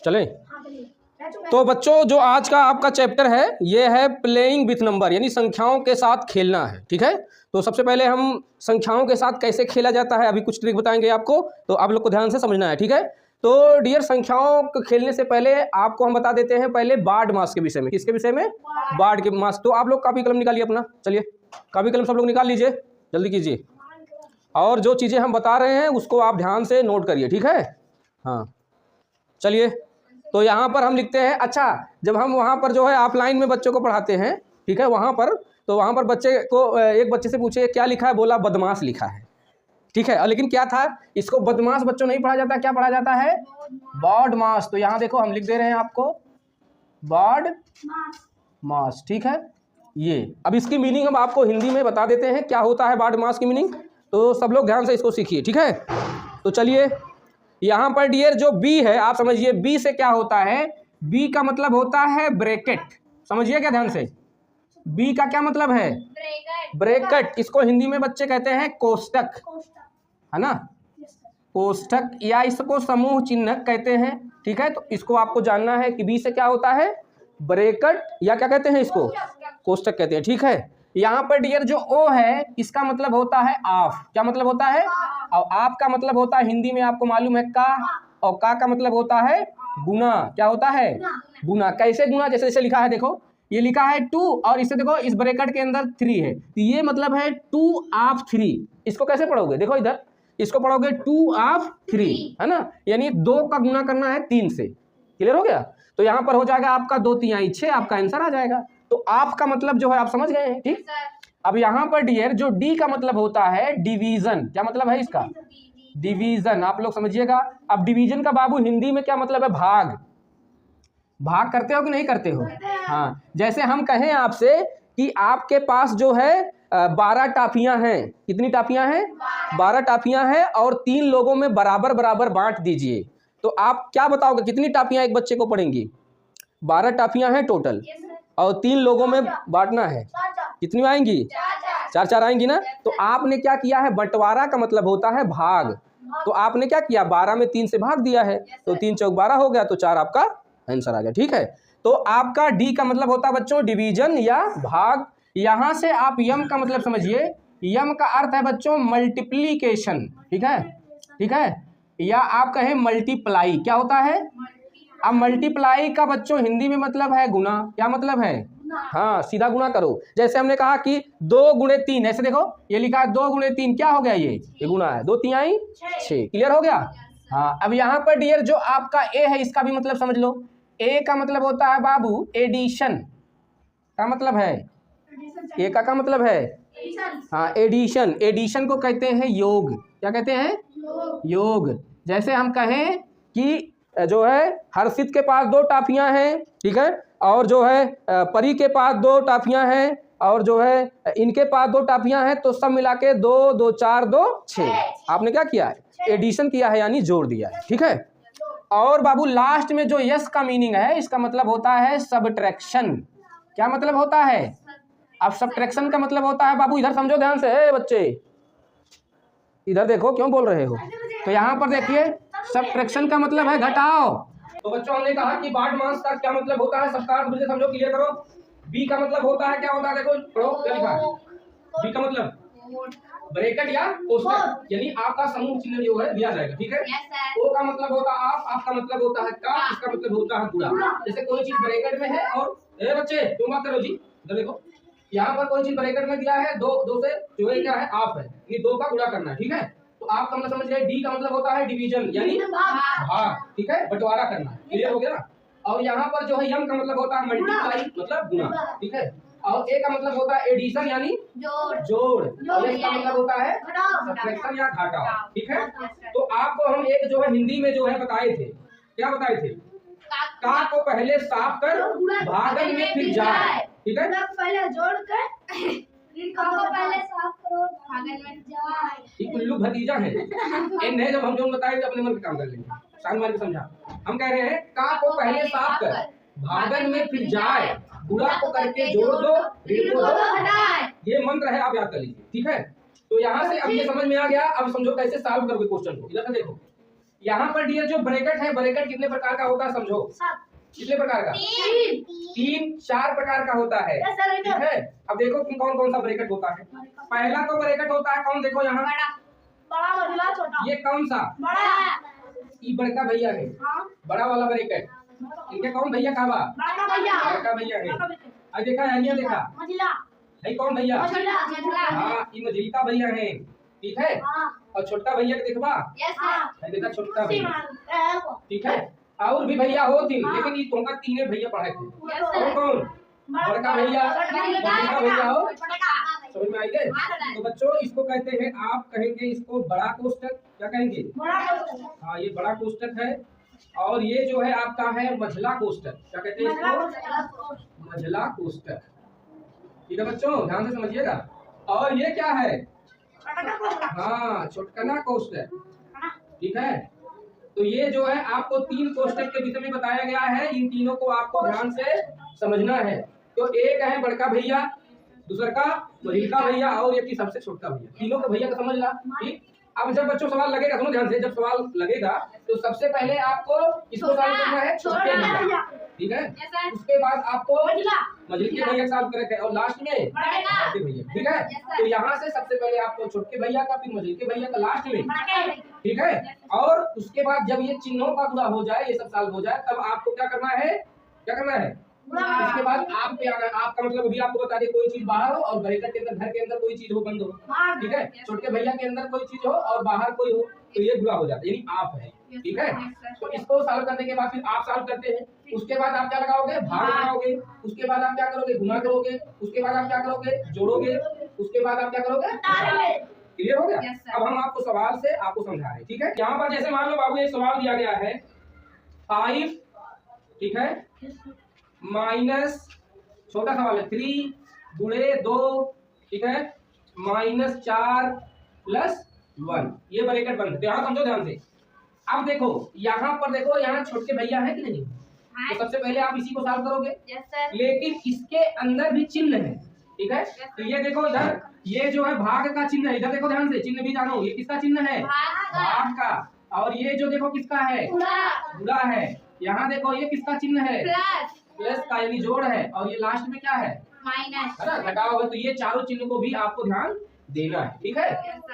चलें। तो बच्चों जो आज का आपका चैप्टर है ये है प्लेइंग विथ नंबर, यानी संख्याओं के साथ खेलना है। ठीक है, तो सबसे पहले हम संख्याओं के साथ कैसे खेला जाता है अभी कुछ ट्रिक बताएंगे आपको, तो आप लोग को ध्यान से समझना है। ठीक है, तो डियर संख्याओं को खेलने से पहले आपको हम बता देते हैं पहले बार्ड मास के विषय में। किसके विषय में? बार्ड के मास। तो आप लोग कापी कलम निकालिए अपना, चलिए कापी कलम सब लोग निकाल लीजिए, जल्दी कीजिए। और जो चीज़ें हम बता रहे हैं उसको आप ध्यान से नोट करिए। ठीक है, हाँ चलिए। तो यहाँ पर हम लिखते हैं, अच्छा जब हम वहाँ पर जो है ऑफलाइन में बच्चों को पढ़ाते हैं, ठीक है, वहाँ पर तो वहाँ पर बच्चे को एक बच्चे से पूछे क्या लिखा है, बोला बदमाश लिखा है। ठीक है, लेकिन क्या था, इसको बदमाश बच्चों नहीं पढ़ा जाता, क्या पढ़ा जाता है? बर्ड मास। तो यहाँ देखो हम लिख दे रहे हैं आपको बर्ड मास। ठीक है, ये अब इसकी मीनिंग हम आपको हिंदी में बता देते हैं क्या होता है बर्ड मास की मीनिंग, तो सब लोग ध्यान से इसको सीखिए। ठीक है, तो चलिए यहाँ पर डियर जो बी है आप समझिए, बी से क्या होता है? बी का मतलब होता है ब्रैकेट। समझिए क्या ध्यान से, बी का क्या मतलब है? ब्रैकेट। इसको हिंदी में बच्चे कहते हैं कोष्टक, है ना, कोष्टक, या इसको समूह चिन्ह कहते हैं। ठीक है, तो इसको आपको जानना है कि बी से क्या होता है? ब्रैकेट, या क्या कहते हैं इसको? कोष्टक कहते हैं। ठीक है, यहाँ पर डियर जो ओ है इसका मतलब होता है ऑफ। क्या मतलब होता है? और आप का मतलब होता है हिंदी में आपको मालूम है का, और का मतलब होता है गुना। क्या होता है? गुना। कैसे गुना? जैसे जैसे लिखा है देखो, ये लिखा है 2 और इससे देखो इस ब्रैकेट के अंदर 3 है, तो ये मतलब है 2 ऑफ 3। इसको कैसे पढ़ोगे? देखो इधर, इसको पढ़ोगे 2 ऑफ 3, है ना, यानी 2 का गुना करना है 3 से। क्लियर हो गया? तो यहाँ पर हो जाएगा आपका 2 3 6, आपका आंसर आ जाएगा। तो आपका मतलब जो है आप समझ गए हैं। ठीक, अब यहाँ पर डियर जो डी का मतलब होता है डिवीजन। क्या मतलब है इसका? डिवीजन। आप लोग समझिएगा। अब डिवीजन का बाबू हिंदी में क्या मतलब है? भाग। भाग करते हो कि नहीं करते हो? हाँ, जैसे हम कहें आपसे कि आपके पास जो है 12 टाफियां हैं। कितनी टाफियां हैं? 12 टाफियां हैं, और 3 लोगों में बराबर बराबर बांट दीजिए, तो आप क्या बताओगे कितनी टाफियां एक बच्चे को पड़ेंगी? 12 टाफियां हैं टोटल, और 3 लोगों में बांटना है, कितनी आएंगी? 4 आएंगी ना। तो आपने क्या किया है? बंटवारा का मतलब होता है भाग। तो आपने क्या किया? 12 में 3 से भाग दिया है, तो 3 चौक 12 हो गया, तो 4 आपका आंसर आ गया। ठीक है, तो आपका डी का मतलब होता है बच्चों डिवीजन या भाग। यहां से आप यम का मतलब समझिए, यम का अर्थ है बच्चों मल्टीप्लीकेशन। ठीक है, ठीक है, या आप कहें मल्टीप्लाई। क्या होता है? अब मल्टीप्लाई का बच्चों हिंदी में मतलब है गुना। क्या मतलब है? हाँ, सीधा गुना करो। जैसे हमने कहा कि 2 गुणे 3, ऐसे देखो ये लिखा है 2 गुणे 3, क्या हो गया? ये गुना है, 2 3 आई 6। क्लियर हो गया? हाँ, अब यहाँ पर डियर जो आपका ए है इसका भी मतलब समझ लो। ए का मतलब होता है बाबू एडिशन। का मतलब है? ए का मतलब है हाँ एडिशन। एडिशन को कहते हैं योग। क्या कहते हैं? योग। जैसे हम कहें कि जो है हर्षित के पास 2 टाफियां हैं, ठीक है, और जो है परी के पास 2 टाफियां हैं, और जो है इनके पास 2 टाफियां हैं, तो सब मिला के 2 2 4 2 6। आपने क्या किया है? एडिशन किया है, यानी जोड़ दिया है। ठीक है, और बाबू लास्ट में जो यस का मीनिंग है इसका मतलब होता है सबट्रैक्शन। क्या मतलब होता है? अब सबट्रैक्शन का मतलब होता है बाबू, इधर समझो ध्यान से बच्चे, इधर देखो क्यों बोल रहे हो। तो यहाँ पर देखिए सबट्रैक्शन का मतलब है घटाओ। तो बच्चों हमने कहा कि बार्ड मास का क्या मतलब होता है, सबका मुझे समझो, क्लियर करो। बी का मतलब होता है, क्या होता है देखो, पढ़ो क्या लिखा है। बी का मतलब ब्रैकेट या कोष्टक, यानी आपका समूह चिन्ह जो है दिया जाएगा। ठीक है, ओ का मतलब होता है आपका मतलब होता है का, इसका मतलब होता है गुणा। जैसे कोई चीज ब्रैकेट में है, और ए बच्चे तुम बात करो जी, इधर देखो, यहाँ पर कोई चीज ब्रैकेट में दिया है, 2 से जो है क्या है आप है, ये 2 का गुणा करना है। ठीक है, तो आप का मतलब समझ गए। डी का मतलब होता है डिवीजन, यानी भाग। ठीक है, बंटवारा करना। क्लियर हो गया ना। और यहाँ पर जो है यम का मतलब होता है मल्टीप्लाई, मतलब गुणा। ठीक है, और ए का मतलब होता है एडिशन, यानी जोड़। और एस का मतलब होता है सबट्रैक्शन या घटाव। ठीक है, तो आपको हम एक जो है हिंदी में जो है बताए थे, क्या बताए थे? का को पहले साफ कर भागन में फिर जाए। ठीक है, पहले जोड़ कर पहले साफ करो, भागन में जाए। ये उल्लू भतीजा है। इन है जब हम जो बताए तो अपने मन का काम कर लेंगे। शांत मान के समझा। हम कह रहे हैं का को पहले साफ कर भागन में फिर जाए, गुणा को करके जोड़ दो, ऋण को हटाए। ये मंत्र है, आप याद कर लीजिए। ठीक है, तो यहाँ से अब ये समझ में आ गया। अब समझो कैसे सॉल्व करोगे क्वेश्चन को। इधर से देखो, यहाँ पर डियर जो ब्रैकेट है, ब्रैकेट कितने प्रकार का होता है समझो? 7 कितने प्रकार का? 3 4 प्रकार का होता है, ठीक है। अब देखो कि कौन कौन सा ब्रैकेट होता है। पहला तो ब्रैकेट होता है कौन, देखो यहाँ बड़ा मझला छोटा। ये कौन सा? बड़ा। ये बड़का भैया है, बड़ा वाला ब्रैकेट। इनके कौन भैया का बा? बड़ा भैया। बड़का भैया है। अब देखा है, ये देखा मझला। है कौन भैया? मझला। हाँ, ये मझिलका भैया है, ठीक है। और छोटा भैया के देखबा, देखा छोटा भैया, ठीक है। और भी भैया हो 3, लेकिन ये तुमका 3 भैया पढ़ाए थे। कौन कौन? बड़का भैया, मझिलका भैया हो, समझ में आई गए? तो बच्चों इसको कहते हैं, आप कहेंगे इसको बड़ा कोष्टक, क्या कहेंगे? हाँ, ये बड़ा कोष्टक है। और ये जो है आपका है मझला कोष्टक, क्या कहते हैं इसको? मझला कोष्टक, ठीक है बच्चों, ध्यान से समझिएगा। और ये क्या है? हाँ, छोटकना कोष्टक, ठीक है। तो ये जो है आपको 3 कोष्टक के विषय में बताया गया है, इन तीनों को आपको ध्यान से समझना है। तो एक है बड़का भैया, दूसरा का मझिलका भैया, और एक की सबसे छोटा भैया। तीनों को भैया का समझ ला, ठीक। अब जब बच्चों सवाल लगेगा, सुनो ध्यान से, जब सवाल लगेगा तो सबसे पहले आपको इसको सॉल्व करना है, छोटे भैया, ठीक है। उसके बाद आपको मझिलके भैया सॉल्व करेंगे, और लास्ट में बड़े भैया, ठीक है। तो यहाँ से सबसे पहले आपको छोटे भैया का, फिर मझिलके भैया का, लास्ट में, ठीक है। और उसके बाद जब ये चिन्हों का गुणा हो जाए, ये सब सॉल्व हो जाए, तब आपको क्या करना है, क्या करना है? उसके बाद आप पे आना, आपका मतलब अभी आपको बता दें, कोई चीज बाहर हो और ब्रैकेट के अंदर, घर के अंदर कोई चीज हो बंद हो, ठीक है। छोटे भैया के अंदर कोई चीज हो और बाहर कोई हो, तो ये गुणा हो जाता है, यानी आप है, ठीक है। तो इसको सॉल्व करने के बाद फिर आप सॉल्व करते हैं। उसके बाद आप क्या लगाओगे? भाग लगाओगे। उसके बाद आप क्या करोगे? गुणा करोगे। उसके बाद आप क्या करोगे? जोड़ोगे। उसके बाद आप क्या करोगे? क्लियर हो गया? अब हम आपको सवाल से आपको समझा रहे हैं, ठीक है। यहाँ पर जैसे मान लो बाबू एक सवाल दिया गया है 5, ठीक है, माइनस, छोटा सवाल है 3 गुणे 2, ठीक है, -4 + 1, ये ब्रैकेट बंद है। यहाँ समझो ध्यान से। अब देखो यहाँ पर, देखो यहाँ छोटे भैया है कि नहीं? तो सबसे पहले आप इसी को सॉल्व करोगे, लेकिन इसके अंदर भी चिन्ह है, ठीक है। तो ये देखो इधर, ये जो है भाग का चिन्ह है, इधर देखो ध्यान से, चिन्ह भी जानो, ये किसका चिन्ह है? भाग का। और ये जो देखो किसका है? गुणा है। यहाँ देखो ये किसका चिन्ह है? प्लस का, यानी जोड़ है। और ये लास्ट में क्या है? माइनस, है ना, घटाव है। तो ये चारों चिन्ह को भी आपको ध्यान देना है, ठीक है।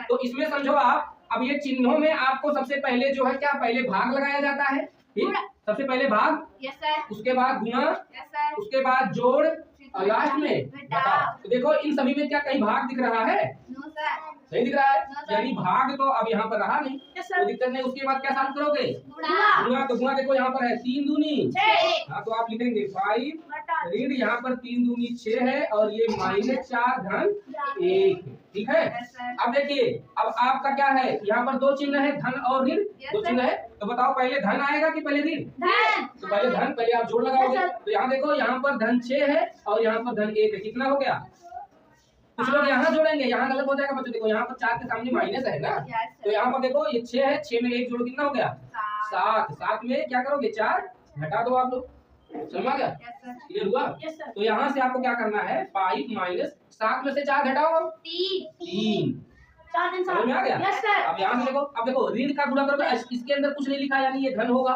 तो इसमें समझो आप, अब ये चिन्हों में आपको सबसे पहले जो है क्या, पहले भाग लगाया जाता है, ठीक। सबसे पहले भाग, उसके बाद गुणा, उसके बाद जोड़, और लास्ट में घटाव। तो देखो इन सभी में क्या कहीं भाग दिख रहा है? नहीं दिख रहा है, यानी भाग तो अब यहाँ पर रहा नहीं, तो दिक्कत नहीं। उसके बाद क्या सॉल्व करोगे? गुणा। तो गुणा देखो यहाँ पर है 3 दूनी 6, हाँ, तो आप लिखेंगे 5 ऋण, यहाँ पर 3 दूनी 6 है, और ये -4 धन 1, ठीक है। अब देखिए, अब आपका क्या है, यहाँ पर 2 चिन्ह है, धन और ऋण, 2 चिन्ह है। तो बताओ पहले धन आएगा कि पहले ऋण? तो पहले धन, पहले आप जोड़ लगाओगे। तो यहाँ देखो, यहाँ पर धन 6 है और यहाँ पर धन 1 है, कितना हो गया? कुछ लोग यहाँ जोड़ेंगे, यहाँ गलत हो जाएगा बच्चों। देखो यहाँ पर 4 के सामने माइनस है ना, तो यहाँ पर देखो ये 6 है, 6 में 1 जोड़ो, कितना हो गया? 7। 7 में क्या करोगे? 4 घटा दो आप लोग, समझ आ गया? क्लियर हुआ? तो यहाँ से आपको क्या करना है, 5 माइनस 7 में से 4 घटाओ, 3, समझ में आ गया? अब यहाँ से देखो, अब देखो ऋण का गुणा करोगे, इसके अंदर कुछ नहीं लिखा, यानी ये धन होगा,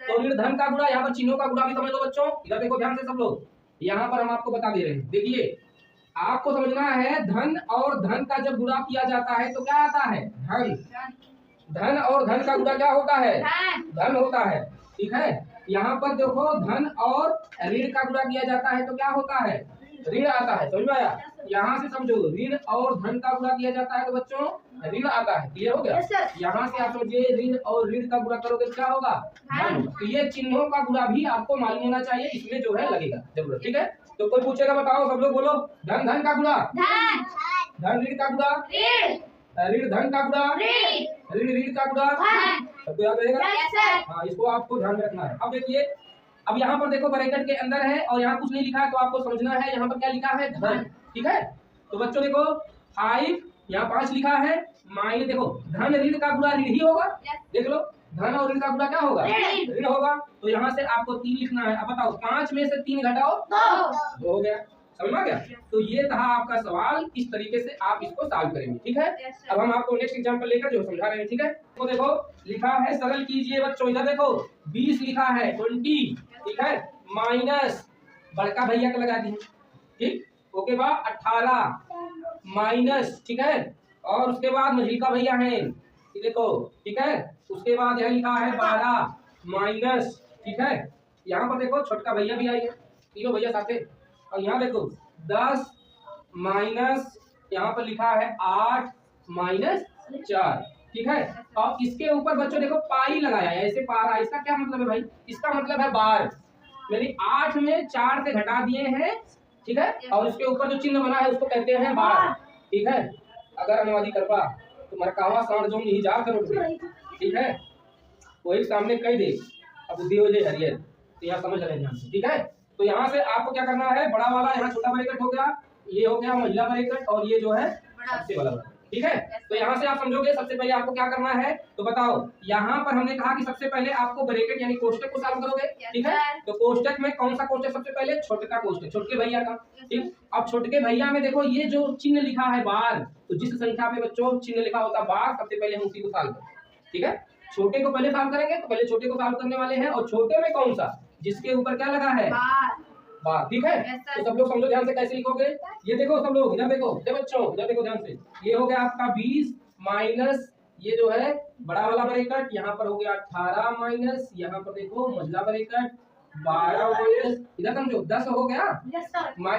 तो ऋण धन का गुणा, यहाँ पर चिन्हों का गुणा भी समझ लो बच्चों। इधर देखो ध्यान से सब लोग, यहाँ पर हम आपको बता दे रहे हैं। देखिए आपको समझना है, धन और धन का जब गुणा किया जाता है तो क्या आता है? धन। धन और धन का गुणा क्या होता है? धन होता है, ठीक है। यहाँ पर देखो धन और ऋण का गुणा किया जाता है तो क्या होता है? ऋण आता है, समझ में आया? यहाँ से समझो, ऋण और धन का गुणा किया जाता है तो बच्चों ऋण आता है। क्लियर हो गया? यहाँ से आप समझिए, ऋण और ऋण का गुणा करोगे क्या होगा? धन। तो ये चिन्हों का गुणा भी आपको मालूम होना चाहिए, इसमें जो है लगेगा जरूरत, ठीक है। तो कोई पूछेगा, बताओ सब लोग बोलो, धन धन का गुणा, धन ऋण का गुणा, ऋण धन का गुणा, ऋण ऋण का गुणा, सबको याद रहेगा? हाँ, इसको आपको ध्यान में रखना है। अब देखिए, अब यहाँ पर देखो ब्रैकेट के अंदर है और यहाँ कुछ नहीं लिखा है, तो आपको समझना है यहाँ पर क्या लिखा है? धन, ठीक है। तो बच्चों देखो 5, यहाँ 5 लिखा है, माइनस, देखो धन ऋण का गुणा ऋण ही होगा, देख लो, धन और ऋण का गुणा क्या होगा? ऋण होगा। तो यहाँ से आपको 3 लिखना है। अब बताओ 5 में से 3 घटाओ, 2 हो गया। समझ में आ गया? तो ये था आपका सवाल, इस तरीके से आप इसको सॉल्व करेंगे। ठीक है, अब हम आपको नेक्स्ट एग्जांपल लेकर जो समझा रहे हैं। ठीक है, तो देखो लिखा है सरल कीजिए बच्चों। इधर देखो 20 लिखा है 20, ठीक है, माइनस बड़का भैया का लगा दिए, ठीक, ओके बाद 18 माइनस, ठीक है, और उसके बाद मझली का भैया है, देखो, ठीक है, उसके बाद यह लिखा है 12 माइनस, ठीक है, यहाँ पर देखो छोटका भैया भी आएगा, तीनों भैया साथ है, और यहाँ देखो 10 माइनस, यहाँ पर लिखा है 8 माइनस 4, ठीक है, और इसके ऊपर बच्चों देखो पाई लगाया है, ऐसे पारा, इसका क्या मतलब है भाई? इसका मतलब है बार, यानी 8 में 4 से घटा दिए हैं, ठीक है, और उसके ऊपर जो चिन्ह बना है उसको कहते हैं बार, ठीक है। अगर अनुवादी करवा तो मरकावा साउंड जो नहीं जा करोगे, ठीक है, वो एक सामने कह दे, अब बुद्धि हो जाए हरियर, तो यहाँ समझ रहे ध्यान से, ठीक है। तो यहाँ से आपको क्या करना है, बड़ा वाला यहाँ छोटा ब्रैकेट हो गया, ये हो गया महिला ब्रैकेट, और ये जो है सबसे वाला, ठीक है। तो यहाँ से आप समझोगे सबसे पहले आपको क्या करना है, तो बताओ, यहाँ पर हमने कहा कि सबसे पहले आपको ब्रैकेट यानी कोष्टक को सॉल्व करोगे, ठीक है। तो कोष्टक में कौन सा कोष्टक सबसे पहले? छोटका कोष्टक, छोटके भैया का, ठीक। अब छोटके भैया में देखो ये जो चिन्ह लिखा है बार, तो जिस संख्या पे बच्चों चिन्ह लिखा होता है बार, सबसे पहले हम उसी को सॉल्व करेंगे, ठीक है। छोटे को पहले सॉल्व करेंगे, तो पहले छोटे को सॉल्व करने वाले हैं, और छोटे में कौन सा, जिसके ऊपर क्या लगा है बार, ठीक है। तो सब लोग समझो ध्यान से कैसे लिखोगे, ये देखो सब लोग इधर देखो, ये बच्चों इधर देखो ध्यान से, ये हो गया आपका 20 माइनस ये जो है बड़ा वाला ब्रैकेट, यहाँ पर हो गया 18 माइनस, यहाँ पर देखो मझला ब्रैकेट 12 माइनस, इधर समझो 10 हो गया,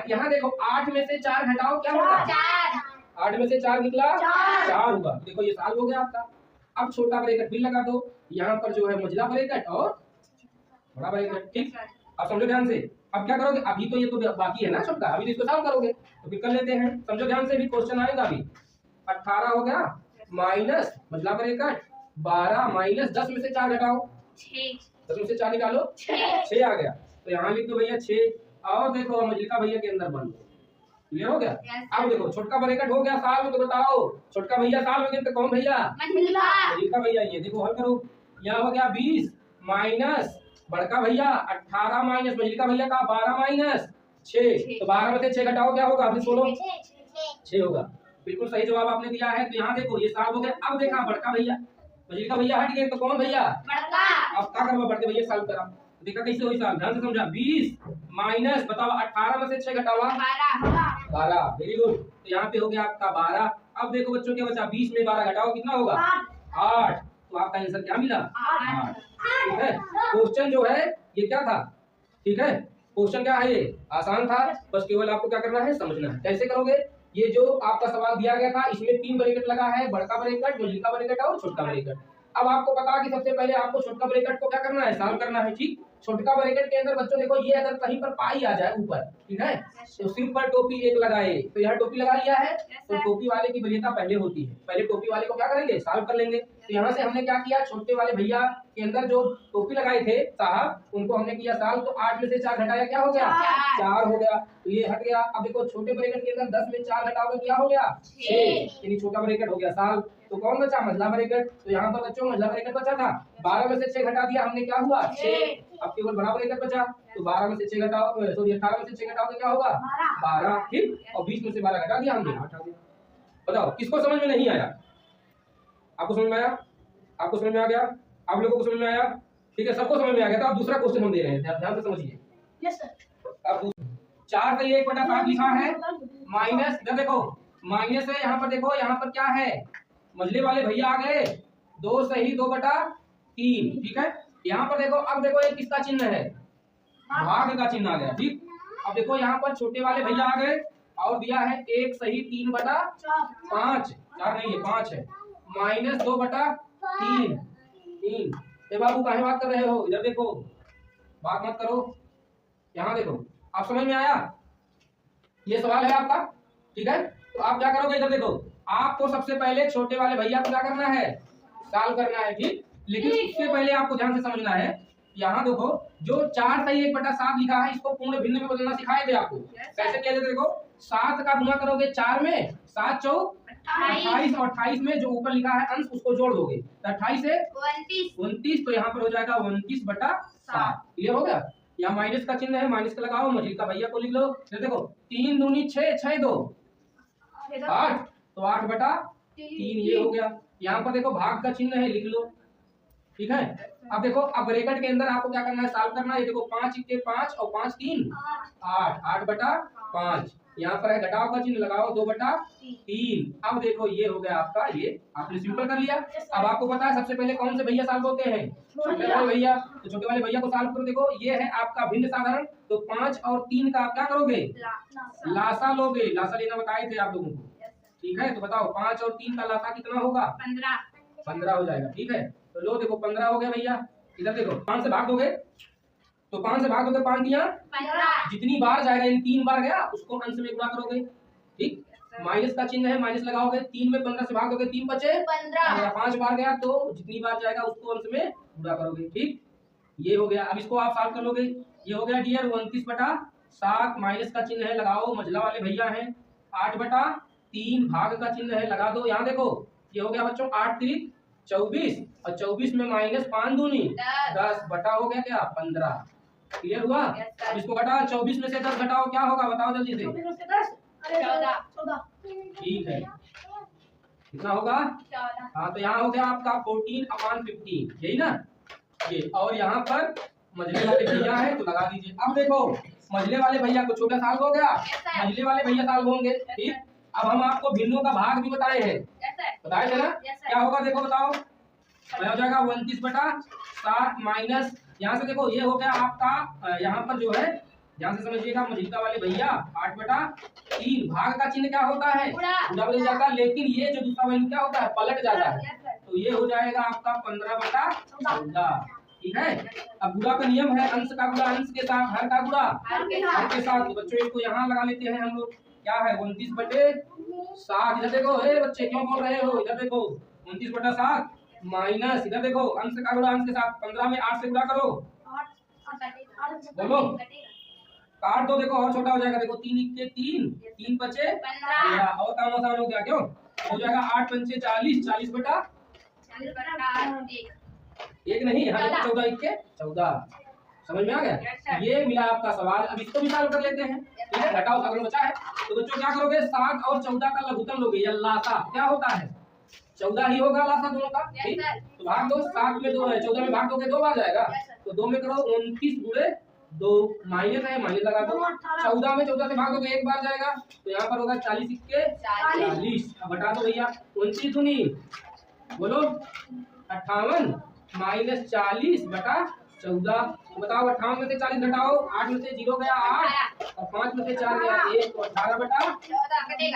यहाँ देखो 8 में से 4 घटाओ, क्या होगा 8 में से 4 निकला 4 होगा, देखो ये सॉल्व हो गया आपका। अब छोटा ब्रैकेट भी लगा दो, यहाँ पर जो है मझला ब्रैकेट और बड़ा ब्रैकेट, ठीक। अब समझो ध्यान से, अब क्या करोगे, अभी तो ये तो बाकी है ना छोटा, अभी तो इसको सॉल्व करोगे, तो फिर कर लेते हैं, समझो ध्यान से, भी क्वेश्चन आएगा अभी। 18 हो गया माइनस मझला ब्रैकेट 12 माइनस 10 में से 4 घटाओ 6, 10 में से 4 निकालो 6 आ गया, तो यहाँ लिख दो भैया 6, और देखो मझलिका भैया के अंदर बन, क्लियर हो गया। अब देखो छोटका ब्रैकेट हो गया सॉल्व, तो बताओ छोटका भैया सॉल्व हो गया तो कौन भैया? मझलिका भैया, ये देखो हल करो, यहाँ हो गया 20 माइनस बड़का भैया 18 माइनस मझलिका भैया का 12 माइनस 6, तो 12 में से 6 घटाओ, क्या होगा? अभी बोलो 6 होगा, बिल्कुल सही जवाब आपने दिया है। तो यहाँ देखो ये सॉल्व हो गया। अब देखा बड़का भैया मझलिका भैया हट गए, तो कौन भैया? अब क्या करो, बड़के भैया सॉल्व करा, देखा कैसे हुई सॉल्व, ध्यान से समझा। 20 माइनस बताओ 18 में से 6 घटावा 12, वेरी गुड। तो यहाँ पे हो गया आपका 12। अब देखो बच्चों क्या बचा, 20 में 12 घटाओ कितना होगा? 8। तो आपका आंसर क्या मिला? 8, ठीक है। क्वेश्चन जो है ये क्या था, ठीक है, क्वेश्चन क्या है, ये आसान था, बस केवल आपको क्या करना है, समझना है। कैसे करोगे, ये जो आपका सवाल दिया गया था इसमें 3 ब्रैकेट लगा है, बड़का ब्रैकेट, मझलिका ब्रैकेट और छोटा ब्रैकेट। अब आपको पता कि सबसे पहले आपको छोटका ब्रैकेट को क्या करना है, सॉल्व करना है, ठीक। छोटका ब्रैकेट के अंदर बच्चों देखो ये अगर कहीं पर पाई आ जाए ऊपर, ठीक है, तो सिर पर टोपी एक लगाए, तो यहाँ टोपी लगा लिया है, तो टोपी वाले की वरीयता पहले होती है, पहले टोपी वाले को क्या करेंगे, सॉल्व कर लेंगे। तो यहाँ से हमने क्या किया, छोटे वाले भैया के अंदर जो टोपी लगाए थे साहब, उनको हमने किया सॉल्व, तो 8 में से 4 घटाया, क्या हो गया? 4 हो गया, तो ये हट गया। अब देखो छोटे ब्रैकेट के अंदर 10 में 4 घटाओगे क्या हो गया? 6, यानी छोटा ब्रैकेट हो गया सॉल्व। तो कौन बचा? मझला ब्रैकेट। तो यहाँ पर बच्चों मझला ब्रैकेट बचा था, 12 में से 6 घटा दिया हमने, क्या हुआ? 6। अब केवल बड़ा ब्रैकेट बचा, तो 12 में से 6 घटाओ, सॉरी 18 में से 6 घटाओ तो क्या होगा? 12, ठीक। और 20 में से 12 घटा दिया हमने, 8 आ गया। बताओ किसको समझ में नहीं आया? आपको समझ में आया? आपको समझ में आ गया? आप लोगों को समझ में आया? ठीक है, सबको समझ में आ गया। तो अब दूसरा क्वेश्चन हम दे रहे हैं, ध्यान से समझिए। Yes sir. अब 4 से 1/7 लिखा है, माइनस, इधर देखो माइनस है, यहाँ पर देखो, यहाँ पर क्या है, मझले वाले भैया आ गए, 2 सही 2/3, ठीक है। यहाँ पर देखो, अब देखो ये किसका चिन्ह है, भाग का चिन्ह आ गया, ठीक। अब देखो यहाँ पर छोटे वाले भैया आ गए और दिया है 1 सही 3/5, 4 नहीं है 5 है, माइनस 2/3। ए बाबू काहे बात कर रहे हो, इधर देखो, बात मत करो, यहाँ देखो। आप समझ में आया? ये सवाल है आपका, ठीक है। तो आप क्या करोगे, इधर देखो, आपको सबसे पहले छोटे वाले भैया को क्या करना है, सॉल्व करना है, ठीक। लेकिन उससे पहले आपको ध्यान से समझना है, यहाँ देखो जो 4 सही 1/7 लिखा है, इसको पूर्ण भिन्न में बदलना सिखाए थे आपको। कैसे किया जाता है, देखो 7 का गुना करोगे 4 में, 7 चौक 28, और 28 में जो ऊपर लिखा है अंश उसको जोड़ दोगे, तो 28 से 29, तो यहाँ पर हो जाएगा 29/7। क्लियर हो गया? यहाँ माइनस का चिन्ह है, माइनस का लगाओ, मझिल का भैया को लिख लो। फिर देखो 3 दूनी 6, 6 2 8, तो 8/3 ये हो गया। यहाँ पर देखो भाग का चिन्ह है, लिख लो। ठीक है, अब देखो अब ब्रैकेट के अंदर आपको क्या करना है, सॉल्व करना है। ये देखो 5 × 5 और 5 3 8, 8/5। यहाँ पर है घटाव का चिन्ह, लगाओ 2/3। अब देखो ये हो गया आपका, ये आपने सिंपल कर लिया। अब आपको पता है सबसे पहले कौन से भैया सॉल्व होते हैं, छोटे वाले भैया। तो छोटे वाले भैया को सॉल्व करो। देखो ये है आपका भिन्न साधारण, तो 5 और 3 का आप क्या करोगे, लासा लोगे। लासा लेना बताए थे आप लोगों को। ठीक है, तो बताओ 5 और 3 का लासा कितना होगा, 15 हो जाएगा। ठीक है, तो लो देखो 15 हो गया भैया। इधर देखो 5 से भाग दोगे, तो 5 से भाग दोगे, 5 दिया 15। जितनी बार जाएगा, यानी 3 बार गया, उसको अंश में गुणा करोगे। ठीक, माइनस का चिन्ह है, माइनस लगाओगे। 3 में 15 से भाग दोगे, 3 बचे 15। 5 बार गया, तो जितनी बार जाएगा उसको अंश में गुणा करोगे। ठीक, ये हो गया। अब इसको आप सॉल्व कर लोगे। ये हो गया डियर 29/7। माइनस का चिन्ह है, लगाओ, मझला वाले भैया हैं। 8/3 भाग का चिन्ह है, लगा दो। यहाँ देखो ये हो गया बच्चों 8 3 24, और 24 में -5 दूनी 10 बटा हो गया क्या, 15। क्लियर हुआ। अब इसको घटा, 24 में से 10 घटाओ, क्या होगा बताओ जल्दी से। 14। ठीक है, कितना होगा, हाँ, तो यहाँ हो गया आपका 14/15, यही ना ये। और यहाँ पर मझले वाले भैया है, तो लगा दीजिए। अब देखो मझले वाले भैया को छोटा साल हो गया, मझले वाले भैया साल होंगे। ठीक, अब हम आपको भिन्नों का भाग भी बताए हैं, बताए थे ना। क्या होगा देखो, बताओ। हो जाएगा 29/7 माइनस, यहाँ से देखो ये हो गया आपका, यहाँ पर जो है ध्यान से समझिएगा, मझिलका वाले भैया 8/3। भाग का चिन्ह क्या होता है, पूरा बदल जाता है, लेकिन ये जो दूसरा वैल्यू क्या होता है, पलट जाता है। तो ये हो जाएगा आपका 15/14। ठीक है, अब गुणा का नियम है, अंश का गुणा अंश के साथ, हर का गुणा हर के साथ। तो बच्चों इसको यहाँ लगा लेते हैं हम लोग। क्या है 29/7। इधर देखो, हे बच्चे क्यों बोल रहे हो, इधर देखो 29/7 माइनस, इधर देखो अंश का गुणा अंश के साथ। 15 में 8 से गुणा करो, बोलो, काट दो। देखो और छोटा हो जाएगा, देखो 3 × 3 3 बचे 15, और काम आसान हो गया। क्यों हो जाएगा 8 × 5 40, 40/1 नहीं, हाँ 14 × 14। समझ में आ गया। ये मिला आपका सवाल। अब इसको भी सॉल्व कर लेते हैं। ठीक है, घटाओ साधारण बचा है, तो बच्चों क्या करोगे, 7 और 14 का लघुत्तम लोगे, या लासा क्या होता है, 14 ही होगा लासा दोनों का। ठीक, तो भाग दो, 7 में 2 है, 14 में भाग दोगे 2 बार जाएगा, तो 2 में करो 29 × 2, माइनस है, माइनस लगा दो। 14 में 14 से भाग दोगे 1 बार जाएगा, तो यहाँ पर होगा 40 × 40। अब घटा दो भैया, 29 दूनी बोलो 58 माइनस 40/14। तो बताओ 58 में से 40 घटाओ, 8 में से 0 गया 8, और 5 में से 4 गया 1, तो 18/14।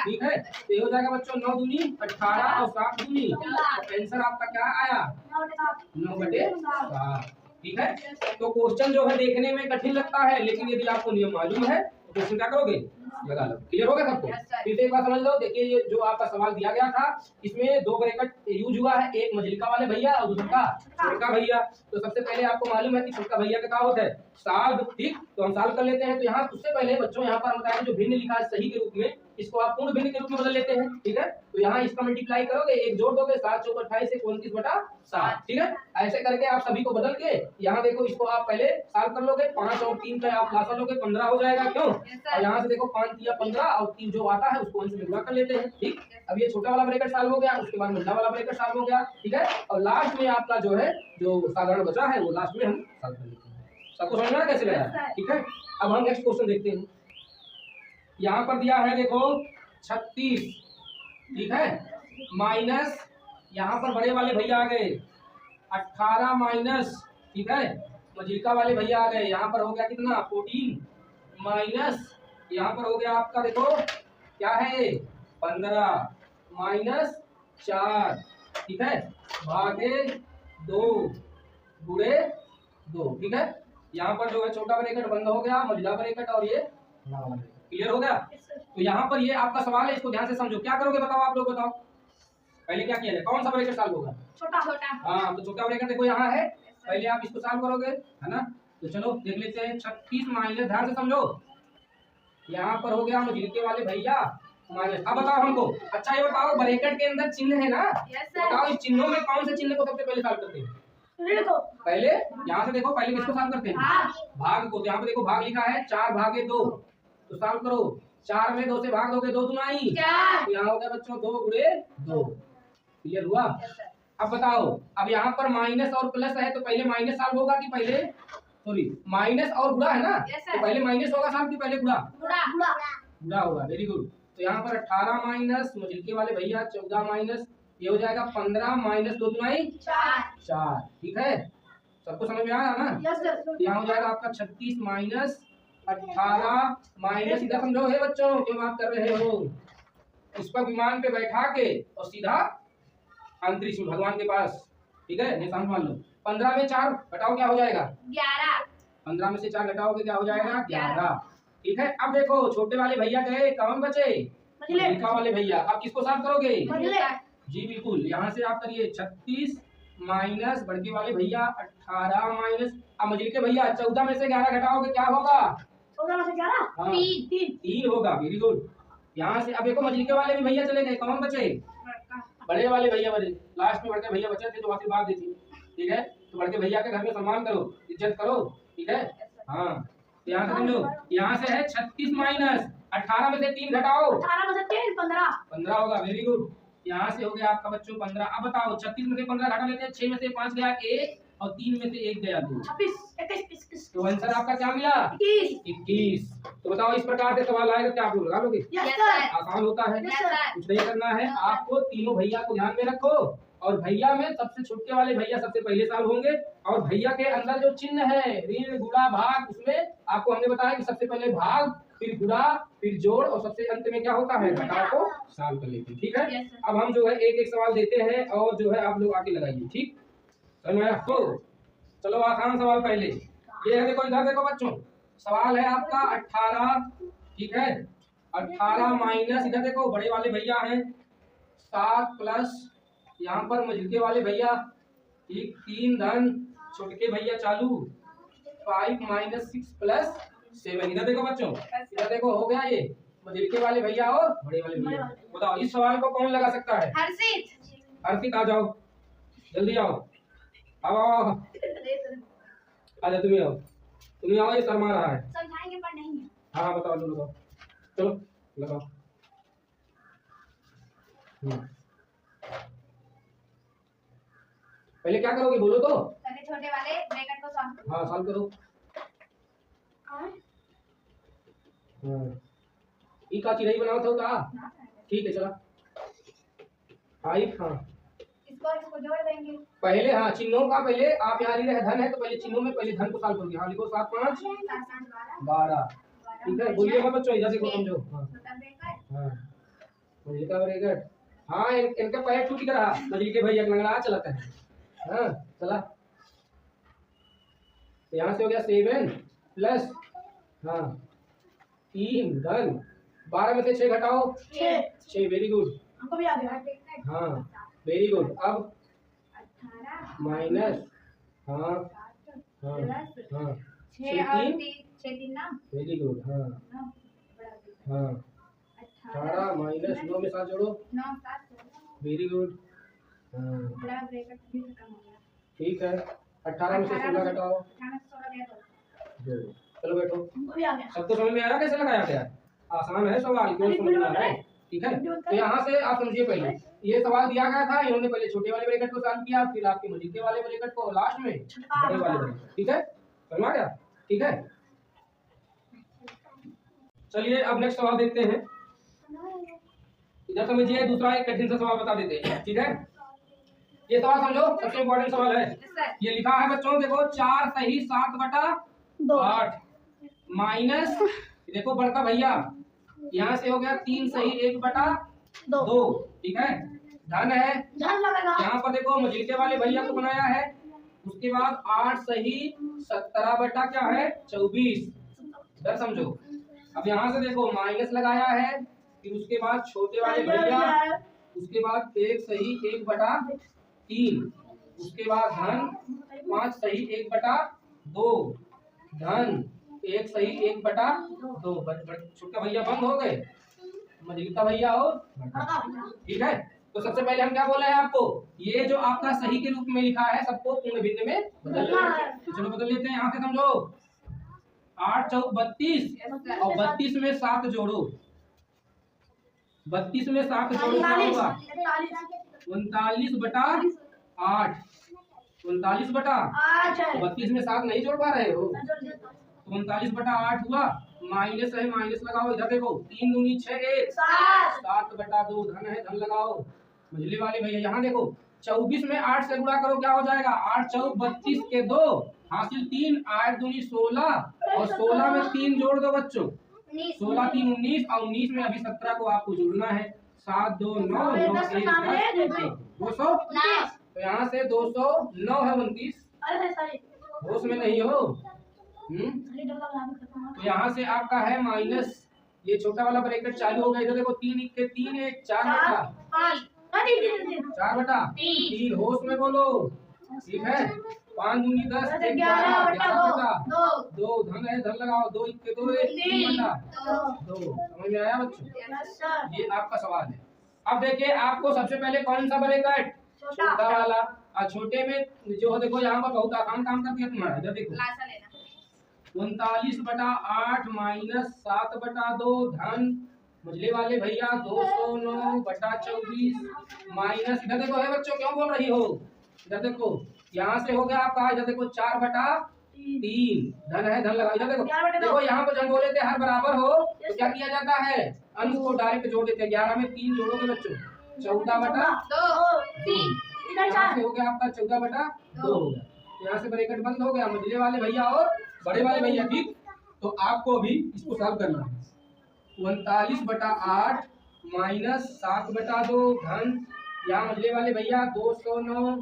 ठीक है, तो ये हो जाएगा बच्चों 9 दूनी 18 और 7 दूनी, तो आंसर आपका क्या आया, 9/7। ठीक है, तो क्वेश्चन जो है देखने में कठिन लगता है, लेकिन यदि आपको नियम मालूम है तो क्वेश्चन क्या करोगे, लगा लो। क्लियर हो गया सबको। फिर से एक बार समझ लो। देखिए ये जो आपका सवाल दिया गया था, इसमें 2 ब्रैकेट यूज हुआ है, एक मझिलका वाले भैया और दूसरा छोटका भैया। तो सबसे पहले आपको मालूम है कि छोटका भैया का क्या होता है, सॉल्व। ठीक, तो हम सॉल्व कर लेते हैं। तो यहाँ उससे पहले बच्चों यहाँ पर बताया जो भिन्न लिखा है सही के रूप में, इसको आप पूर्ण भिन्न के रूप में बदल लेते हैं। ठीक है, तो यहाँ इसका मल्टीप्लाई करोगे, 1 जोड़ दोगे, 7 × 4 = 28, 29/7। ठीक है, ऐसे करके आप सभी को बदल के यहाँ देखो, इसको आप पहले सॉल्व कर लोगे। 5 और 3 का आप लासा लोगे, 15 हो जाएगा। क्यों, और यहाँ से देखो 5 × 15 और 3 जो आता है उसको अंश में गुणा कर लेते हैं। ठीक, अब ये छोटा वाला ब्रैकेट सॉल्व हो गया, उसके बाद बड़ा वाला ब्रैकेट सॉल्व हो गया। ठीक है, और लास्ट में आपका जो है जो साधारण बचा है वो लास्ट में हम सॉल्व कर लेते हैं। सबको समझ में आया कैसे लगा। ठीक है, अब हम नेक्स्ट क्वेश्चन देखते हैं। यहाँ पर दिया है देखो 36। ठीक है, माइनस यहाँ पर बड़े वाले भैया आ गए 18 माइनस, ठीक है, मझिलका वाले भैया आ गए, यहाँ पर हो गया कितना 14 माइनस, यहाँ पर हो गया आपका देखो क्या है 15 माइनस 4। ठीक है, भागे 2 गुणे 2। ठीक है, यहाँ पर जो है छोटा ब्रैकेट बंद हो गया, मझिला ब्रैकेट और ये क्लियर हो गया। तो यहाँ पर ये आपका सवाल है, इसको ध्यान से समझो। क्या करोगे बताओ, आप लोग बताओ पहले क्या किया जाए, कौन सा ब्रैकेट सॉल्व होगा, छोटा। हाँ, तो छोटा ब्रैकेट देखो यहाँ है, पहले आप इसको सॉल्व करोगे, है ना। तो चलो देख लेते हैं। 36 माइनस, ध्यान से समझो, यहाँ पर हो गया मझिलके वाले भैया माइनस। अब बताओ हमको, अच्छा ये बताओ ब्रैकेट के अंदर चिन्ह है ना, बताओ इस चिन्हों में कौन से चिन्ह को सबसे पहले सॉल्व करते हैं, ऋण को पहले यहाँ से देखो, पहले किसको सॉल्व करते हैं? भाग को। तो यहाँ पे देखो भाग लिखा है 4 भागे 2, तो सॉल्व करो। 4 में 2 से भाग दोगे 2 दुनाई 4, तो यहाँ हो गया बच्चों 2 गुणे 2। क्लियर हुआ? अब बताओ, अब यहाँ पर माइनस और प्लस है तो पहले माइनस सॉल्व होगा कि पहले, सॉरी माइनस और गुणा है ना, तो पहले माइनस होगा सॉल्व कि पहले गुणा? गुणा होगा। Very good. तो यहाँ पर 18 माइनस मजिलके वाले भैया 14 माइनस, ये हो जाएगा 15 माइनस 2 दुनाई 4। ठीक है, सबको समझ में आया ना? यहाँ हो जाएगा आपका 36 माइनस 18 माइनस, इधर समझो हे बच्चों, क्यों बात कर रहे हो? इसको विमान पे बैठा के और सीधा अंतरिक्ष में भगवान के पास। ठीक है, निशान मान लो। 15 में 4 घटाओ क्या हो जाएगा? 11। 15 में से 4 घटाओगे क्या हो जाएगा? 11। ठीक है, अब देखो छोटे वाले भैया गए, कौन बचे? मजिलका वाले भैया। अब किसको सॉल्व करोगे? जी बिल्कुल, यहाँ से आप करिए 36 माइनस बड़के वाले भैया 18 माइनस, अब मजिलके भैया 14 में से 11 घटाओगे क्या होगा? 14 में से 11 हाँ, 3 होगा। Very good. यहाँ से अब देखो मजिलके वाले भी भैया चले गए, कौन बचे? बड़े वाले भैया बचे। लास्ट में बड़के भैया बचे थे जो आशीर्वाद देती। ठीक है, तो बड़के भैया के घर में सम्मान करो, इज्जत करो। ठीक है, हाँ, तो यहाँ से समझो, यहाँ से है 36 माइनस 18 में से 3 घटाओ, 18 में से 3 15 होगा। Very good. यहाँ से हो गया आपका बच्चों 15। अब बताओ 36 में से 15 घटा लेते हैं, 6 में से 5 गया 1 और 3 में से 1 गया 2, 26 21 तो आंसर आपका क्या मिला? 21। तो बताओ इस प्रकार से सवाल आएगा क्या आप लोग लगा लोगे? आसान होता है, कुछ नहीं करना है आपको। तीनों भैया को ध्यान में रखो, और भैया में सबसे छोटे वाले भैया सबसे पहले साल होंगे, और भैया के अंदर जो चिन्ह है ऋण गुणा भाग, उसमें आपको हमने बताया कि सबसे पहले भाग, फिर गुणा, फिर जोड़, और सबसे अंत में क्या होता है? घटाव को सॉल्व कर लेते हैं। ठीक है, अब हम जो है एक एक सवाल देते हैं और जो है आप लोग आके लगाइए। ठीक, तो चलो आसान सवाल पहले ये है, देखो इधर देखो बच्चों, सवाल है आपका 18। ठीक है, 18 माइनस, इधर देखो बड़े वाले भैया हैं 7 प्लस यहाँ पर मजिलके वाले भैया, ठीक 3 धन छोटे भैया चालू 5 माइनस 6 प्लस 7। इधर देखो बच्चों, इधर देखो हो गया ये मजिलके वाले भैया और बड़े वाले भैया। बताओ इस सवाल को कौन लगा सकता है? हर्षित आ जाओ, जल्दी आओ, आओ आजा, तुम्हें आओ, ये शर्मा रहा है। समझाएंगे पर नहीं। हाँ बताओ, लगाओ, चलो लगाओ। पहले क्या करोगे बोलो तो? पहले छोटे वाले ब्रैकेट को सॉल्व करो। हाँ सॉल्व करो। ई का चिरई बनाओ तो का? ठीक है चला। 5 हाँ, इसको जोड़ देंगे पहले। हाँ, चिन्हों का पहले आप यहाँ लिख रहे धन है तो पहले चिन्हों में पहले धन को सॉल्व करोगे। हाँ लिखो 7 5 12। ठीक है, बोलिएगा बच्चों, इधर देखो समझो। हाँ हाँ, मजिलका ब्रैकेट। हाँ, इनका पैर टूट गया, मजिलके भैया लंगड़ा चलाता है। हाँ चला, तो यहाँ से हो गया 7 प्लस, हाँ 3 धन 12 में से 6 घटाओ 6। वेरी गुड, हमको भी आ गया। हाँ वेरी गुड। अब माइनस, हाँ हाँ हाँ 6 ना, वेरी गुड। हाँ हाँ 18 माइनस 9 में 7 जोड़ो, 9 7 वेरी गुड। हाँ बड़ा ब्रैकेट भी खत्म हो गया। ठीक है, 18 में से 16 घटाओ 18 से 16 गया तो 2। चलो बैठो, हमको भी आ गया। सबको समझ में आया कैसे लगाया गया? आसान है सवाल, क्यों समझना है? ठीक है, तो यहाँ से आप समझिए, पहले ये सवाल दिया गया था, इन्होंने पहले छोटे वाले ब्रैकेट को सॉल्व किया, फिर आपके मजिलके वाले ब्रैकेट को, लास्ट में बड़े वाले ब्रैकेट। ठीक है, समझ आ गया? ठीक है, चलिए अब नेक्स्ट सवाल देखते हैं। इधर समझिए, दूसरा एक कठिन सा सवाल बता देते हैं। ठीक है, ये सवाल समझो, सबसे इम्पोर्टेंट सवाल है। ये लिखा है बच्चों, देखो 4 सही 7 बटा 8 माइनस, देखो बड़का भैया यहाँ से हो गया 3 सही 1 बटा 2। ठीक है, धन है, धन लगेगा। यहाँ पर देखो मजिलके वाले भैया को बनाया है, उसके बाद 8 सही 17 बटा क्या है 24। इधर समझो, अब यहाँ से देखो माइनस लगाया है, फिर उसके बाद छोटे वाले भैया, उसके बाद 1 सही 1 बटा 3, उसके बाद धन 5 सही 1 बटा 2, धन 1 सही 1 बटा 2। छोटा भैया बंद हो गए, मजिलका भैया और। ठीक है, तो सबसे पहले हम क्या बोले हैं आपको, ये जो आपका सही के रूप में लिखा है सबको पूर्ण भिन्न में बदलना है। तो चलो बदल लेते हैं। यहाँ से समझो 8 चौक 32 और 32 में 7 जोड़ो, 32 में 7 जोड़ो क्या होगा 39 बटा 8, 39 बटा 32 में 7 नहीं जोड़ पा रहे हो, 39 बटा 8 हुआ, माइनस है माइनस लगाओ, इधर देखो 3 दूनी 6 1 7 बटा 2 धन है धन लगाओ मझले वाले भैया। यहाँ देखो 24 में 8 से गुणा करो क्या हो जाएगा 8 चौक 32 के 2 हासिल 3 8 दूनी 16 और 16 में 3 जोड़ दो बच्चों, 16 3 19 और 19 में अभी 17 को आपको जोड़ना है, 7 2 9 9 1 10 200। तो यहाँ से 209 है 29, होश में नहीं हो। तो यहाँ से आपका है माइनस, ये छोटा वाला ब्रैकेट चालू हो गया, इधर देखो 3 1 3 1 4 बटा 3 होश में बोलो, ठीक है। 5 दूनी 10 11 बटा 2 धन है धन लगाओ, 2 1 2 3 बटा 2। समझ में आया बच्चों, ये आपका सवाल है। अब देखिए आपको सबसे पहले कौन सा ब्रैकेट, छोटा वाला, और छोटे में जो देखो यहाँ पर बहुत आसान काम कर दिया तुम्हारा, इधर देखो 39 बटा 8 माइनस 7 बटा 2 धन मझले वाले भैया 209 बटा 24 माइनस, इधर देखो है बच्चों क्यों बोल रही हो, इधर देखो यहाँ से हो गया आपका, इधर देखो 4 बटा 3 धन है धन लगा, इधर देखो देखो यहाँ पर जब बोले थे हर बराबर हो तो क्या किया जाता है अंश को डायरेक्ट जोड़ देते हैं, 11 में 3 जोड़ोगे बच्चों 14 बटा 2, यहाँ से हो गया आपका 14 बटा 2 हो गया, यहाँ से ब्रैकेट बंद हो गया मझले वाले भैया और बड़े वाले भैया, ठीक। तो आपको अभी इसको सॉल्व करना है, 39 बटा 8 माइनस 7 बटा 2 धन यहाँ मझले वाले भैया 209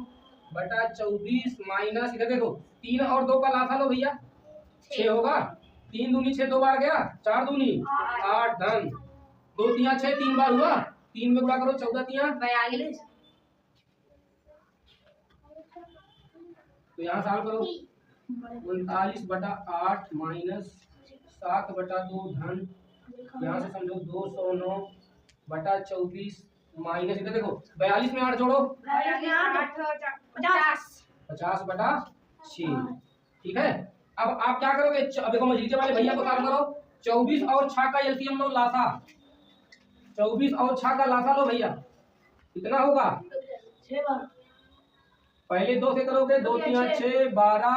बटा 24 माइनस, इधर देखो 3 और 2 का लाफा लो भैया 6 होगा, 3 दूनी 6 2 बार गया, 4 दूनी 8 धन 2 तिया 6 3 बार हुआ, 3 में गुणा करो 14 तिया 42। तो यहाँ सॉल्व करो 39 बटा 8 माइनस 7 बटा 2 धन यहाँ से समझो 209 बटा 24 माइनस, इधर देखो 42 में 8 जोड़ो 50 बटा 6, ठीक है। अब आप क्या करोगे, अब देखो मझीले वाले भैया को सॉल्व करो, 24 और 6 का एलसीएम लो लासा, 24 और 6 का लासा लो भैया, कितना होगा 6 पहले 2 से करोगे 2 3 6 12,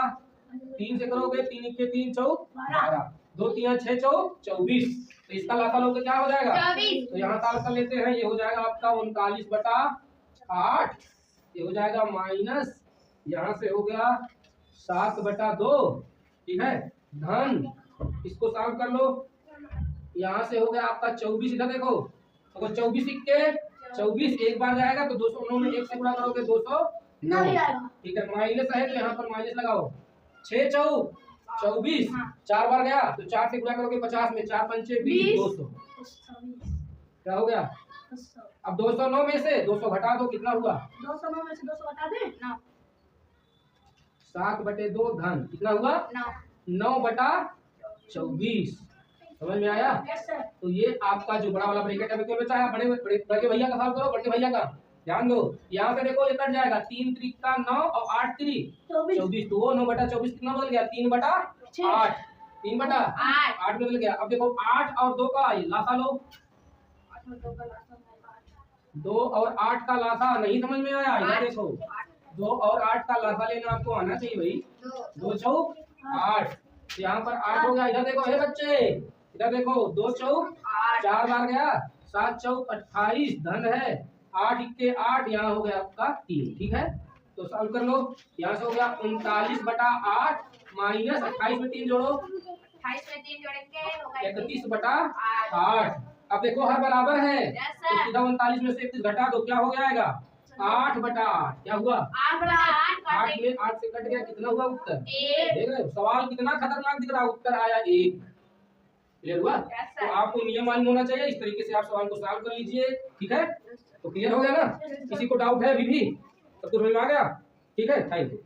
3 से करोगे 3 1 3 4 12, 2 3 6 4 24, तो इसका लासा लोगे क्या हो जाएगा 24। तो यहाँ सॉल्व कर लेते हैं, ये हो जाएगा आपका 39 बटा 8, ये हो जाएगा माइनस, यहाँ से हो गया 7 बटा 2, ठीक है धन, इसको सॉल्व कर लो, यहाँ से हो गया आपका 24, इधर देखो तो 24 के 24 एक बार जाएगा तो 209 में 1 से गुणा करोगे 209, ठीक है माइनस है तो यहाँ पर माइनस लगाओ, 6 चौक 24 4 बार गया तो 4 से गुणा करोगे 50 में 4 पंचे 20 200, क्या हो गया। अब 209 में से 200 घटा दो, कितना हुआ 209 में से 200 घटा दे 7 बटे 2 धन कितना हुआ 9 बटा 24, समझ में आया। तो ये आपका जो बड़ा वाला ब्रैकेट है क्यों बचा है, बड़े भैया का सॉल्व करो, बड़े भैया का ध्यान दो, यहाँ पे देखो ये कट जाएगा 3 3 का 9 और 8 3 24, तो वो 9 बटा 24 कितना बदल गया 3 बटा 8, 3 बटा 8 बदल गया। अब देखो 8 और 2 का लासा लो, 2 और 8 का लासा नहीं समझ में आया, इधर देखो 2 और 8 का लासा लेना आपको आना चाहिए भाई, 2 चौक 8, यहाँ पर 8 हो गया, इधर देखो है बच्चे, इधर देखो 2 चौक 4 बार गया, 7 चौक 28 धन है, 8 इक्के 8, यहाँ हो गया आपका 3, ठीक है। तो सॉल्व कर लो, यहाँ से हो गया 39 बटा 8 माइनस 28 में 3 जोड़ो 28 में 3 जोड़ेंगे 31 बटा 8। अब देखो हर बराबर है तो सीधा 39 में से 31 घटा दो, क्या हो जाएगा 8 बटा 8, क्या हुआ 8 बटा 8 में 8 से कट गया, कितना हुआ उत्तर, देख रहे हो सवाल कितना खतरनाक दिख रहा, उत्तर आया 1, क्लियर हुआ। तो आपको नियम मालूम होना चाहिए, इस तरीके से आप सवाल को सॉल्व कर लीजिए, ठीक है। तो क्लियर हो गया ना, किसी को डाउट है अभी भी, सब कुछ समझ में आ गया, ठीक है, थैंक यू।